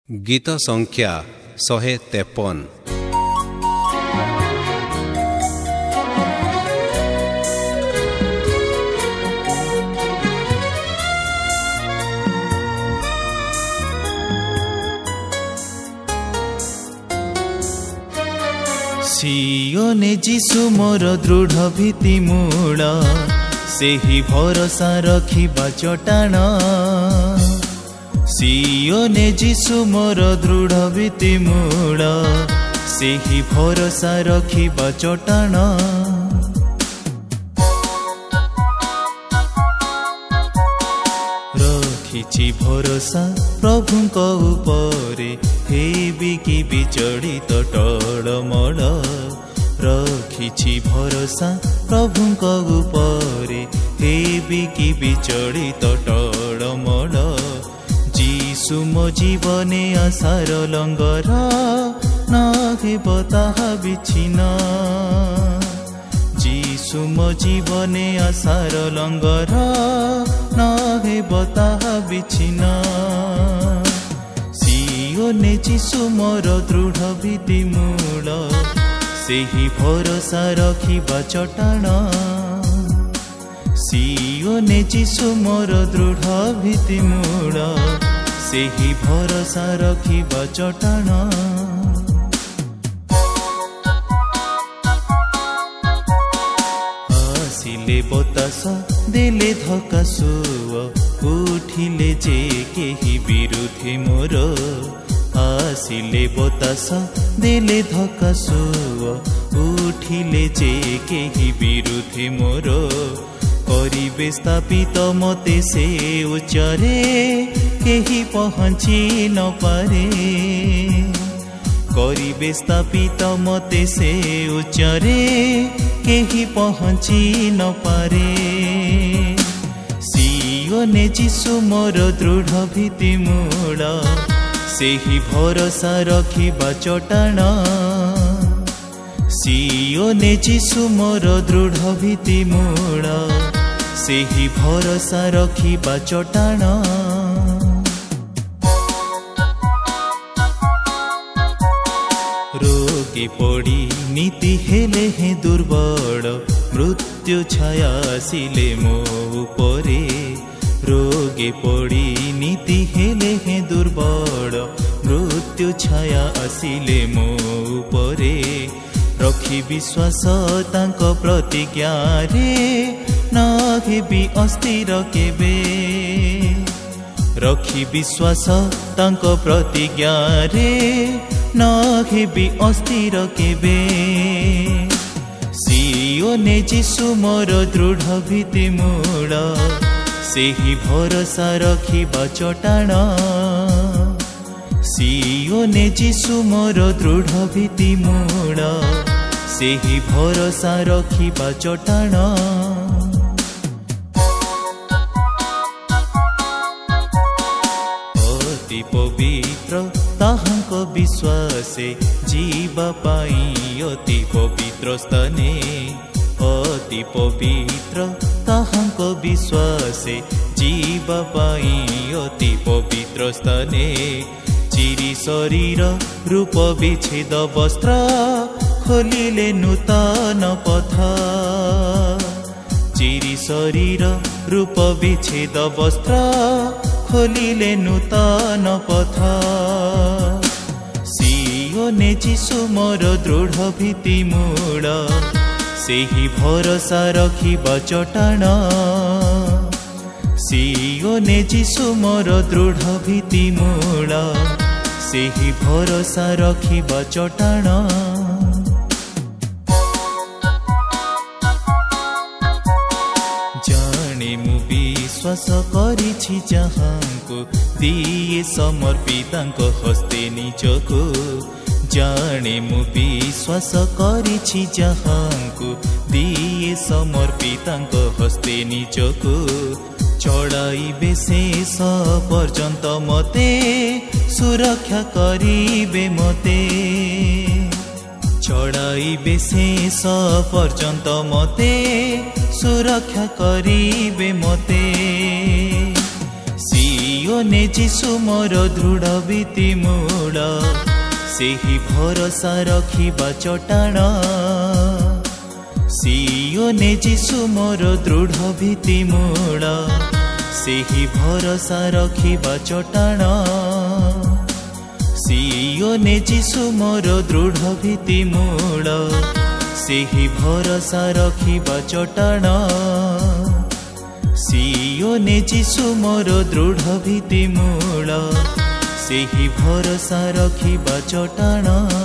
गीत संख्या 153। सियोने जीशु मोर दृढ़ भीति मूल सेही भरोसा रखिबा चटाण। सियोने जीशु मोर दृढ़ भीति मूल सेही भरोसा रखिबा चटाण। रखिछि भरोसा प्रभुंक उपरे हेबी कि विचलित टळमळ। रखिछि भरोसा प्रभुंक उपरे हेबी कि विचलित टळमळ। जीशु मो जीवने आशार लंगर न हेब ताहा विच्छिन्न। जीशु मो जीवने आशार लंगर न हेब ताहा विच्छिन्न। सियोने जीशु मोर दृढ़ भीति मूल सेही भरोसा रखिबा चटाण। सियोने जीशु मोर दृढ़ भीति मूल सेही भरोसा रखिबा चटाण। आसिले बतास देले धक्का सुव उठिले जे केही विरुद्धे मोर। आसिले बतास देले धक्का सुव उठिले जे केही विरुद्धे मोर। करिबे स्थापित मते से उच्चरे केही पहुँची न पारे। करिबे स्थापित मते से उच्चरे केही पहुँची न पारे। सियोने जीशु मोर दृढ़ भीति मूल सेही भरोसा रखिबा चटाण। सियोने जीशु मोर दृढ़ भीति मूल सेही भरोसा रखिबा चटाण। रोगी पड़ी नीति हेले हे दुर्बल मृत्यु छाया आसिले मो उपरे। रोगी पड़ी नीति हेले हे दुर्बल मृत्यु छाया आसिले मो उपरे। रखी विश्वास तांक प्रतिज्ञा रे न हेबी अस्थिर केबे। रखी विश्वास तांक प्रतिज्ञा रे न हेबी अस्थिर केबे। सियोने जीशु मोर दृढ़ भीति मूल सेही भरोसा रखिबा चटाण। सियोने जीशु मोर दृढ़ भीति मूल सेही भरोसा रखिबा चटाण। अति पवित्र ताहांक विश्वासे जीवा पाई अति पवित्र स्थाने। अति पवित्र ताहांक विश्वासे जीवा पाई अति पवित्र स्थाने। चिरी शरीर रूप विच्छेद वस्त्र खोलिले नूतन पथ। चिरी शरीर रूप विच्छेद वस्त्र खोलिले नूतन पथ। सियोने जीशु मोर दृढ़ भीति मूल सेही भरोसा रखिबा चटाण। सियोने जीशु मोर दृढ़ भीति मूल सेही भरोसा रखिबा चटाण। जाने मु विश्वास करिछि जहाँको दिए समर्पितांक हस्ते निजको। जाने मु विश्वास करिछि जहाँको दिए समर्पितांक हस्ते निजको। चढ़ाइबे शेष पर्यंत मते सुरक्षा करिबे मते। चढ़ाइबे शेष पर्यंत मते सुरक्षा करिबे मते। ସିଓନେ ଯୀଶୁ ମୋର ଦୃଢ଼ ଭିତ୍ତି ମୂଳ ସେହି ଭରସା ରଖିବା ଚଟାଣ ସିଓନେ ଯୀଶୁ ମୋର ଦୃଢ଼ ଭିତ୍ତି ମୂଳ ସେହି ଭରସା ରଖିବା ଚଟାଣ ସିଓନେ ଯୀଶୁ ମୋର ଦୃଢ଼ ଭିତ୍ତି ମୂଳ ସେହି ଭରସା ରଖିବା ଚଟାଣ ସିଓନେ ଯୀଶୁ ମୋର ଦୃଢ଼ ଭିତ୍ତି ମୂଳ ସେହି ଭରସା ରଖିବା ଚଟାଣ।